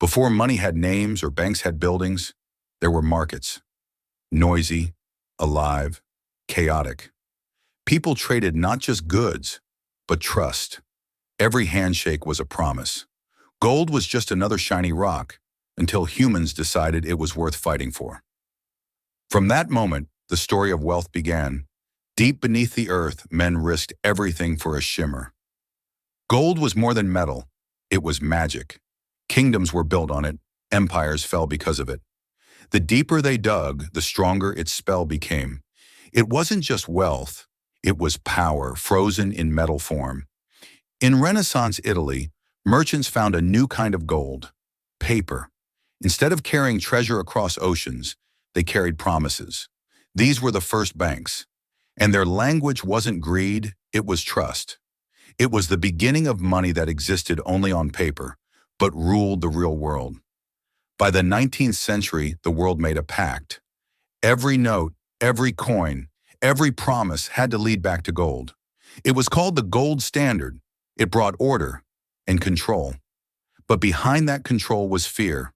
Before money had names or banks had buildings, there were markets. Noisy, alive, chaotic. People traded not just goods, but trust. Every handshake was a promise. Gold was just another shiny rock until humans decided it was worth fighting for. From that moment, the story of wealth began. Deep beneath the earth, men risked everything for a shimmer. Gold was more than metal. It was magic. Kingdoms were built on it. Empires fell because of it. The deeper they dug, the stronger its spell became. It wasn't just wealth. It was power, frozen in metal form. In Renaissance Italy, merchants found a new kind of gold, paper. Instead of carrying treasure across oceans, they carried promises. These were the first banks. And their language wasn't greed, it was trust. It was the beginning of money that existed only on paper, but ruled the real world. By the 19th century, the world made a pact. Every note, every coin, every promise had to lead back to gold. It was called the gold standard. It brought order and control. But behind that control was fear,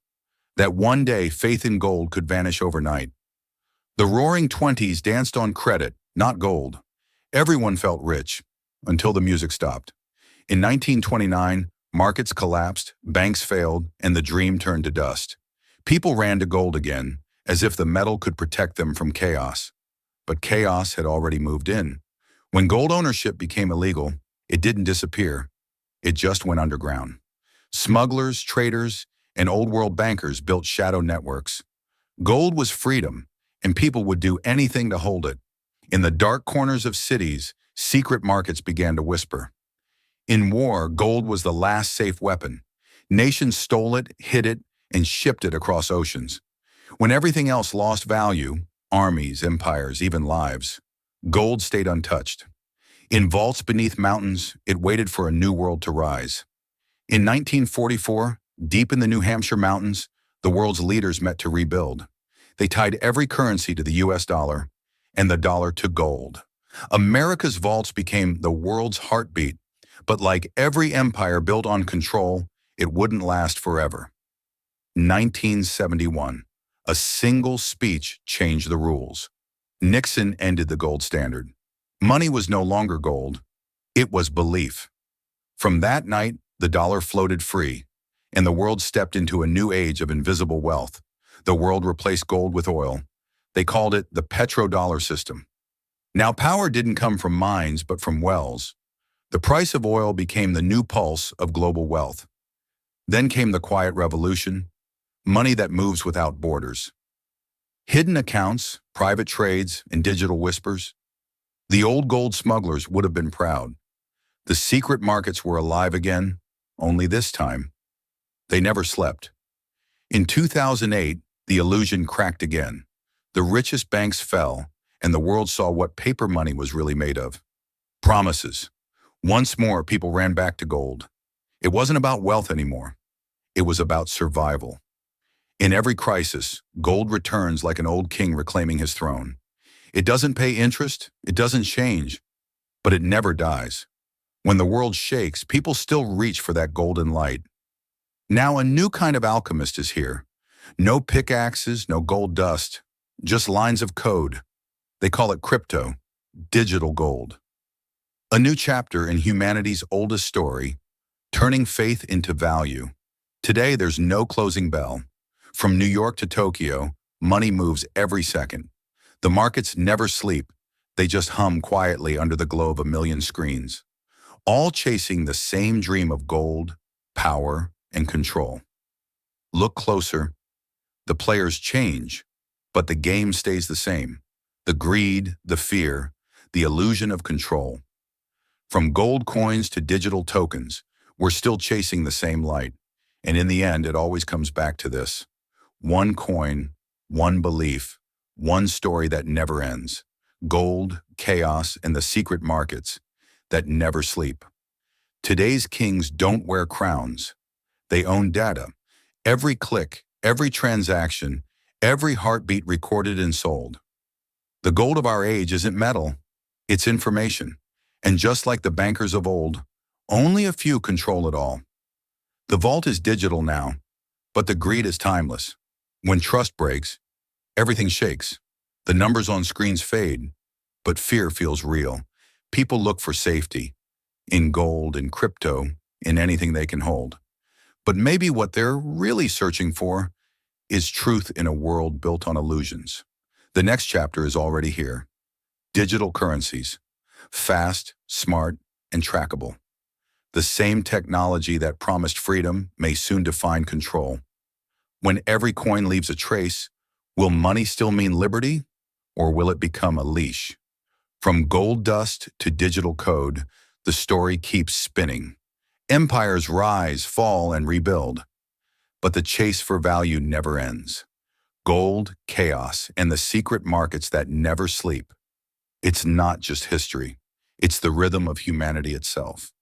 that one day faith in gold could vanish overnight. The Roaring Twenties danced on credit, not gold. Everyone felt rich, until the music stopped. In 1929, markets collapsed, banks failed, and the dream turned to dust. People ran to gold again, as if the metal could protect them from chaos. But chaos had already moved in. When gold ownership became illegal, it didn't disappear. It just went underground. Smugglers, traders, and old-world bankers built shadow networks. Gold was freedom, and people would do anything to hold it. In the dark corners of cities, secret markets began to whisper. In war, gold was the last safe weapon. Nations stole it, hid it, and shipped it across oceans. When everything else lost value, armies, empires, even lives, gold stayed untouched. In vaults beneath mountains, it waited for a new world to rise. In 1944, deep in the New Hampshire mountains, the world's leaders met to rebuild. They tied every currency to the US dollar, and the dollar to gold. America's vaults became the world's heartbeat, but like every empire built on control, it wouldn't last forever. 1971, a single speech changed the rules. Nixon ended the gold standard. Money was no longer gold, it was belief. From that night, the dollar floated free, and the world stepped into a new age of invisible wealth. The world replaced gold with oil. They called it the petrodollar system. Now, power didn't come from mines, but from wells. The price of oil became the new pulse of global wealth. Then came the quiet revolution, money that moves without borders. Hidden accounts, private trades, and digital whispers. The old gold smugglers would have been proud. The secret markets were alive again, only this time, they never slept. In 2008, the illusion cracked again. The richest banks fell, and the world saw what paper money was really made of. Promises. Once more, people ran back to gold. It wasn't about wealth anymore. It was about survival. In every crisis, gold returns like an old king reclaiming his throne. It doesn't pay interest, it doesn't change, but it never dies. When the world shakes, people still reach for that golden light. Now a new kind of alchemist is here. No pickaxes, no gold dust, just lines of code. They call it crypto, digital gold. A new chapter in humanity's oldest story, turning faith into value. Today, there's no closing bell. From New York to Tokyo, money moves every second. The markets never sleep. They just hum quietly under the glow of a million screens, all chasing the same dream of gold, power, and control. Look closer. The players change, but the game stays the same. The greed, the fear, the illusion of control. From gold coins to digital tokens, we're still chasing the same light. And in the end, it always comes back to this. One coin, one belief, one story that never ends. Gold, chaos, and the secret markets that never sleep. Today's kings don't wear crowns. They own data. Every click, every transaction, every heartbeat recorded and sold. The gold of our age isn't metal, it's information. And just like the bankers of old, only a few control it all. The vault is digital now, But the greed is timeless. When trust breaks, everything shakes. The numbers on screens fade, but fear feels real. People look for safety in gold, in crypto, in anything they can hold. But maybe what they're really searching for is truth in a world built on illusions. The next chapter is already here. Digital currencies. Fast, smart, and trackable. The same technology that promised freedom may soon define control. When every coin leaves a trace, will money still mean liberty, or will it become a leash? From gold dust to digital code, the story keeps spinning. Empires rise, fall, and rebuild, but the chase for value never ends. Gold, chaos, and the secret markets that never sleep. It's not just history. It's the rhythm of humanity itself.